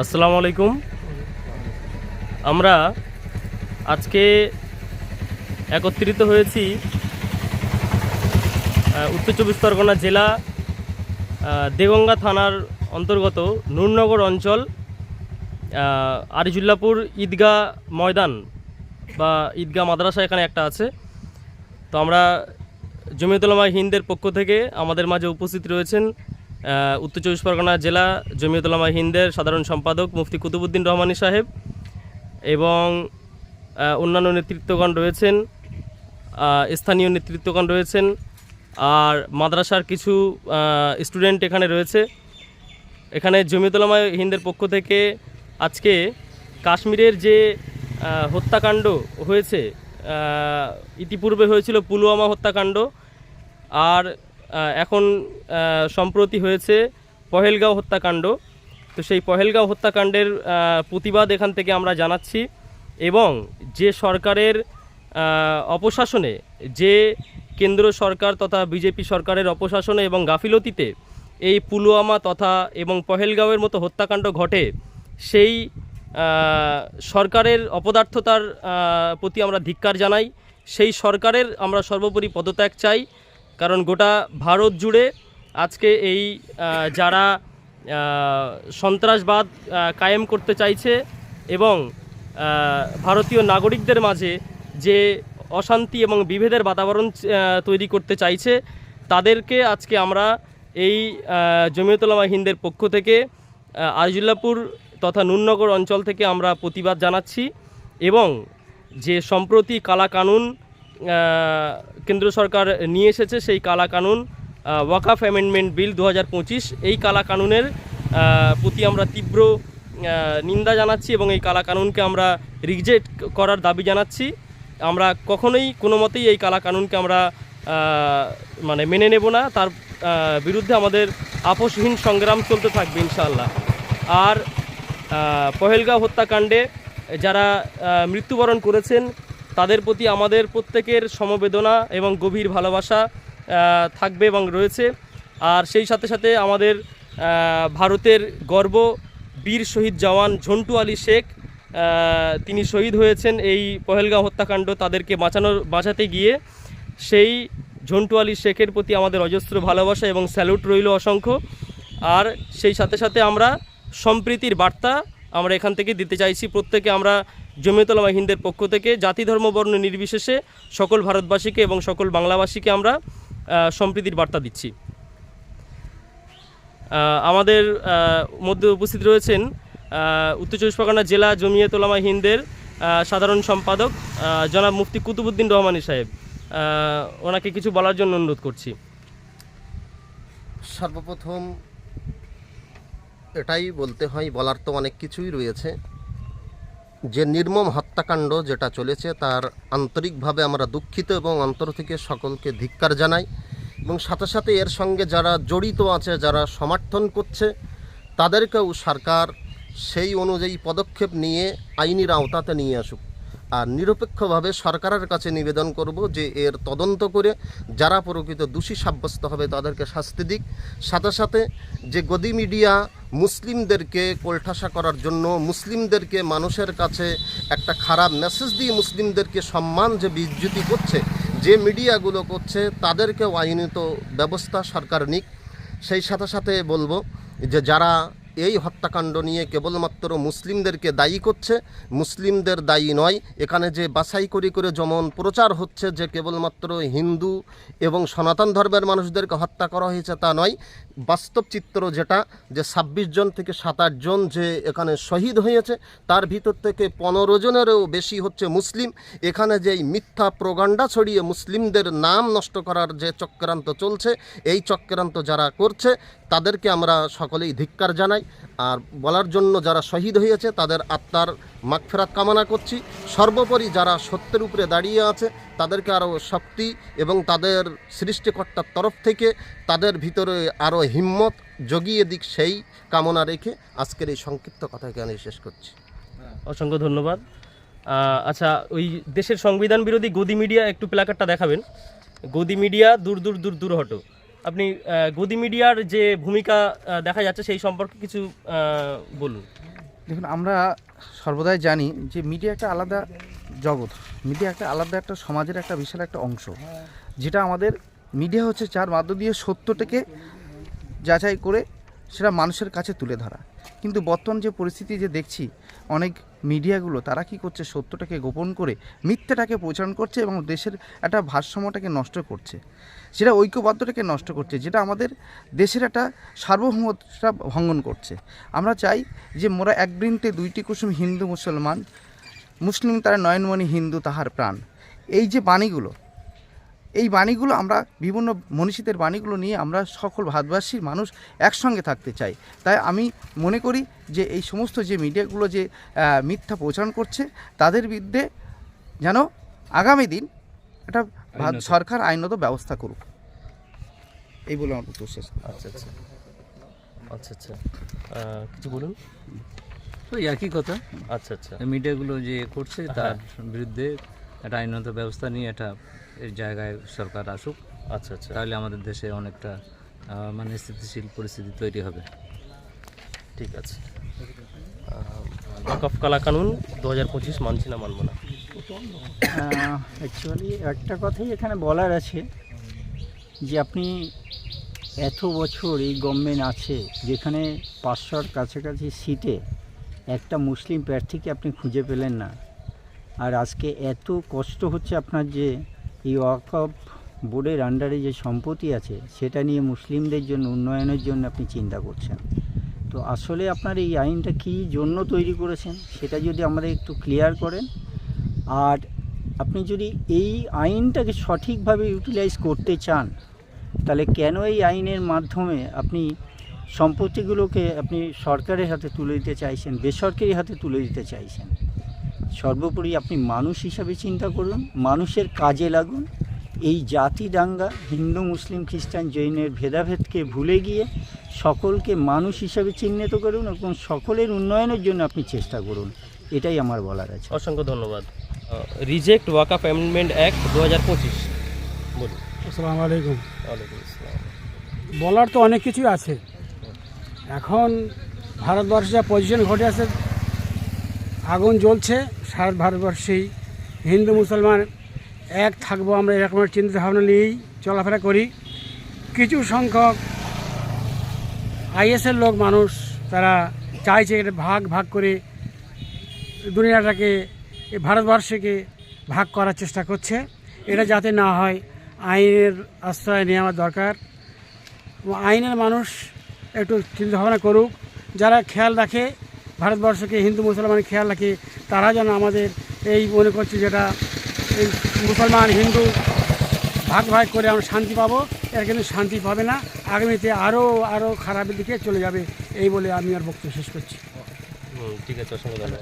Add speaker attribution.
Speaker 1: আসসালামু আলাইকুম। আমরা আজকে একত্রিত হয়েছি উত্তর চব্বিশ পরগনা জেলা দেগঙ্গা থানার অন্তর্গত নূরনগর অঞ্চল আরিজুল্লাপুর ঈদগাহ ময়দান বা ঈদগাহ মাদ্রাসা এখানে একটা আছে। তো আমরা জমিয়তুল উলামা হিন্দের পক্ষ থেকে আমাদের মাঝে উপস্থিত রয়েছেন উত্তর চব্বিশ পরগনা জেলা জমিয়তুল উলামা হিন্দের সাধারণ সম্পাদক মুফতি কুতুবউদ্দিন রহমানী সাহেব এবং অন্যান্য নেতৃত্বগণ রয়েছেন, স্থানীয় নেতৃত্বগণ রয়েছেন, আর মাদ্রাসার কিছু স্টুডেন্ট এখানে রয়েছে। এখানে জমিয়তুল উলামা হিন্দের পক্ষ থেকে আজকে কাশ্মীরের যে হত্যাকাণ্ড হয়েছে, ইতিপূর্বে হয়েছিল পুলওয়ামা হত্যাকাণ্ড, আর এখন সম্প্রতি হয়েছে পহেলগাঁও হত্যাকাণ্ড। তো সেই পহেলগাঁও হত্যাকাণ্ডের প্রতিবাদ এখান থেকে আমরা জানাচ্ছি এবং যে সরকারের অপশাসনে, যে কেন্দ্র সরকার তথা বিজেপি সরকারের অপশাসনে এবং গাফিলতিতে এই পুলওয়ামা তথা এবং পহেলগাঁওয়ের মতো হত্যাকাণ্ড ঘটে, সেই সরকারের অপদার্থতার প্রতি আমরা ধিক্কার জানাই। সেই সরকারের আমরা সর্বোপরি পদত্যাগ চাই, কারণ গোটা ভারত জুড়ে আজকে এই যারা সন্ত্রাসবাদ কায়েম করতে চাইছে এবং ভারতীয় নাগরিকদের মাঝে যে অশান্তি এবং বিভেদের বাতাবরণ তৈরি করতে চাইছে, তাদেরকে আজকে আমরা এই জমিয়তুল উলামা হিন্দের পক্ষ থেকে আরিজুল্লাপুর তথা নূরনগর অঞ্চল থেকে আমরা প্রতিবাদ জানাচ্ছি এবং যে সম্প্রতি কালা কানুন কেন্দ্র সরকার নিয়ে এসেছে, সেই কালা কানুন ওয়াকাফ অ্যামেন্ডমেন্ট বিল 2025, এই কালা কানুনের প্রতি আমরা তীব্র নিন্দা জানাচ্ছি এবং এই কালা কানুনকে আমরা রিজেক্ট করার দাবি জানাচ্ছি। আমরা কখনোই কোনো মতেই এই কালা কানুনকে আমরা মেনে নেব না। তার বিরুদ্ধে আমাদের আপোষহীন সংগ্রাম চলতে থাকবে ইনশাআল্লাহ। আর পহেলগাঁও হত্যাকাণ্ডে যারা মৃত্যুবরণ করেছেন তাদের প্রতি আমাদের প্রত্যেকের সমবেদনা এবং গভীর ভালোবাসা থাকবে এবং রয়েছে। আর সেই সাথে সাথে আমাদের ভারতের গর্ব বীর শহীদ জওয়ান ঝন্টু আলী শেখ, তিনি শহীদ হয়েছেন এই পহেলগাঁও হত্যাকাণ্ড তাদেরকে বাঁচাতে গিয়ে। সেই ঝন্টু আলী শেখের প্রতি আমাদের অজস্র ভালোবাসা এবং স্যালুট রইল অসংখ্য। আর সেই সাথে সাথে আমরা সম্প্রীতির বার্তা আমরা এখান থেকে দিতে চাইছি। প্রত্যেকে আমরা জমিয়তুল উলামা হিন্দের পক্ষ থেকে জাতি ধর্ম বর্ণ নির্বিশেষে সকল ভারতবাসীকে এবং সকল বাংলাভাষীকে আমরা সম্প্রীতির বার্তা দিচ্ছি। আমাদের মধ্যে উপস্থিত রয়েছেন উত্তর চব্বিশ পরগনা জেলা জমিয়তুল উলামা হিন্দের সাধারণ সম্পাদক জনাব মুফতি কুতুবউদ্দিন রহমানী সাহেব। ওনাকে কিছু বলার জন্য অনুরোধ করছি।
Speaker 2: সর্বপ্রথম এটাই বলতে হয়, বলার তো অনেক কিছুই রয়েছে, যে নির্মম হত্যাকাণ্ড যেটা চলেছে তার আন্তরিকভাবে আমরা দুঃখিত এবং অন্তর থেকে সকলকে ধিক্কার জানাই এবং সাথে সাথে এর সঙ্গে যারা জড়িত আছে, যারা সমর্থন করছে, তাদেরকেও সরকার সেই অনুযায়ী পদক্ষেপ নিয়ে আইনের আওতাতে নিয়ে আসুক। আর নিরপেক্ষভাবে সরকারের কাছে নিবেদন করব যে এর তদন্ত করে যারা প্রকৃত দোষী সাব্যস্ত হবে তাদেরকে শাস্তি দিক। সাথে সাথে যে গদি মিডিয়া মুসলিমদেরকে কোলঠাসা করার জন্য, মুসলিমদেরকে মানুষের কাছে একটা খারাপ মেসেজ দিয়ে মুসলিমদেরকে সম্মান যে বিচ্যুতি করছে, যে মিডিয়াগুলো করছে, তাদেরকেও আইনত ব্যবস্থা সরকার নিক। সেই সাথে সাথে বলবো যে যারা এই হত্যাকাণ্ড নিয়ে কেবলমাত্র মুসলিমদেরকে দায়ী করছে, মুসলিমদের দায়ী নয়। এখানে যে বাছাই করে করে যেমন প্রচার হচ্ছে যে কেবলমাত্র হিন্দু এবং সনাতন ধর্মের মানুষদেরকে হত্যা করা হয়েছে, তা নয়। বাস্তব চিত্র যেটা, যে 26 জন থেকে 27 জন যে এখানে শহীদ হয়েছে, তার ভিতর থেকে 15 জনেরও বেশি হচ্ছে মুসলিম। এখানে যেই মিথ্যা প্রোপাগান্ডা ছড়িয়ে মুসলিমদের নাম নষ্ট করার যে চক্রান্ত চলছে, এই চক্রান্ত যারা করছে তাদেরকে আমরা সকলেই ধিক্কার জানাই। আর বলার জন্য যারা শহীদ হয়েছে তাদের আত্মার মাগফিরাত কামনা করছি। সর্বোপরি যারা সত্যের উপরে দাঁড়িয়ে আছে তাদেরকে আরও শক্তি এবং তাদের সৃষ্টিকর্তার তরফ থেকে তাদের ভিতরে আরও হিম্মত জগিয়ে দিক, সেই কামনা রেখে আজকের এই সংক্ষিপ্ত কথা এখানে শেষ করছি।
Speaker 1: অসংখ্য ধন্যবাদ। আচ্ছা, ওই দেশের সংবিধান বিরোধী গদি মিডিয়া একটু প্ল্যাকার্ডটা দেখাবেন। গদি মিডিয়া দূর দূর দূর দূর হটো। আপনি গদি মিডিয়ার যে ভূমিকা দেখা যাচ্ছে সেই সম্পর্কে কিছু বলুন।
Speaker 3: দেখুন, আমরা সর্বদাই জানি যে মিডিয়া একটা আলাদা জগৎ, মিডিয়া একটা আলাদা একটা সমাজের একটা বিশাল একটা অংশ, যেটা আমাদের মিডিয়া হচ্ছে যার মাধ্য দিয়ে সত্যটাকে যাচাই করে সেটা মানুষের কাছে তুলে ধরা। কিন্তু বর্তমান যে পরিস্থিতি যে দেখছি, অনেক মিডিয়াগুলো তারা কি করছে, সত্যটাকে গোপন করে মিথ্যাটাকে প্রচার করছে এবং দেশের একটা ভারসাম্যটাকে নষ্ট করছে, যেটা ঐক্যবদ্ধটাকে নষ্ট করছে, যেটা আমাদের দেশের একটা সার্বভৌমতা ভঙ্গন করছে। আমরা চাই যে মোরা এক বৃন্তে দুইটি কুসুম, হিন্দু মুসলমান, মুসলিম তারা নয়নমণি, হিন্দু তাহার প্রাণ। এই যে বাণীগুলো, এই বাণীগুলো আমরা বিভিন্ন মনীষীদের বাণীগুলো নিয়ে আমরা সকল ভারতবাসীর মানুষ একসঙ্গে থাকতে চাই। তাই আমি মনে করি যে এই সমস্ত যে মিডিয়াগুলো যে মিথ্যা প্রচার করছে, তাদের বিরুদ্ধে যেন আগামী দিন একটা সরকার আইনত ব্যবস্থা করুক, এই বলে আমার বক্তব্য শেষ।
Speaker 1: আচ্ছা আচ্ছা আচ্ছা আচ্ছা কিছু বলুন।
Speaker 4: তো একই কথা,
Speaker 1: আচ্ছা আচ্ছা
Speaker 4: মিডিয়াগুলো যে করছে তার বিরুদ্ধে একটা আইনত ব্যবস্থা নিয়ে একটা এর জায়গায় সরকার আসুক,
Speaker 1: আচ্ছা আচ্ছা
Speaker 4: তাহলে আমাদের দেশে অনেকটা মানে স্থিতিশীল পরিস্থিতি তৈরি হবে।
Speaker 1: ঠিক আছে। ওয়াকফ কালা কানুন 2025 মানছি না মানব না।
Speaker 5: অ্যাকচুয়ালি একটা কথাই এখানে বলার আছে যে আপনি এত বছর এই গভর্নমেন্ট আছে, যেখানে 500-র কাছাকাছি সিটে একটা মুসলিম প্রার্থীকে আপনি খুঁজে পেলেন না, আর আজকে এত কষ্ট হচ্ছে আপনার যে এই ওয়াকফ বোর্ডের আন্ডারে যে সম্পত্তি আছে সেটা নিয়ে মুসলিমদের জন্য উন্নয়নের জন্য আপনি চিন্তা করছেন। তো আসলে আপনার এই আইনটা কী জন্য তৈরি করেছেন সেটা যদি আমাদের একটু ক্লিয়ার করেন, আর আপনি যদি এই আইনটাকে সঠিকভাবে ইউটিলাইজ করতে চান, তাহলে কেন এই আইনের মাধ্যমে আপনি সম্পত্তিগুলোকে আপনি সরকারের হাতে তুলে দিতে চাইছেন, বেসরকারি হাতে তুলে দিতে চাইছেন? সর্বোপরি আপনি মানুষ হিসাবে চিন্তা করুন, মানুষের কাজে লাগুন। এই জাতি দাঙ্গা, হিন্দু মুসলিম খ্রিস্টান জৈনের ভেদাভেদকে ভুলে গিয়ে সকলকে মানুষ হিসাবে চিহ্নিত করুন এবং সকলের উন্নয়নের জন্য আপনি চেষ্টা করুন, এটাই আমার বলার আছে।
Speaker 1: অসংখ্য ধন্যবাদ। রিজেক্ট ওয়াকফ অ্যামেন্ডমেন্ট অ্যাক্ট 2025 বলুন।
Speaker 6: আসসালামু আলাইকুম।
Speaker 1: ওয়ালাইকুম আসসালাম।
Speaker 6: বলার তো অনেক কিছুই আছে। এখন ভারতবর্ষে যা পজিশন ঘটে আছে, আগুন জ্বলছে সারা ভারতবর্ষেই, হিন্দু মুসলমান এক থাকবো আমরা এরকম একটা চিন্তা ভাবনা নিয়েই চলাফেরা করি। কিছু সংখ্যক আইএসের লোক মানুষ তারা চাইছে এটা ভাগ ভাগ করে দুনিয়াটাকে, এই ভারতবর্ষকে ভাগ করার চেষ্টা করছে। এটা যাতে না হয় আইনের আশ্রয় নেওয়া দরকার। আইনের মানুষ একটু চিন্তাভাবনা করুক, যারা খেয়াল রাখে ভারতবর্ষকে, হিন্দু মুসলমানের খেয়াল রাখে, তারা যেন আমাদের এই মনে করছে যেটা এই মুসলমান হিন্দু ভাগ ভাগ করে আমরা শান্তি পাবো, এর কিন্তু শান্তি পাবে না, আগামীতে আরও খারাপের দিকে চলে যাবে। এই বলে আমি আর বক্তব্য শেষ করছি।
Speaker 1: ঠিক আছে, অসংখ্য ধন্যবাদ।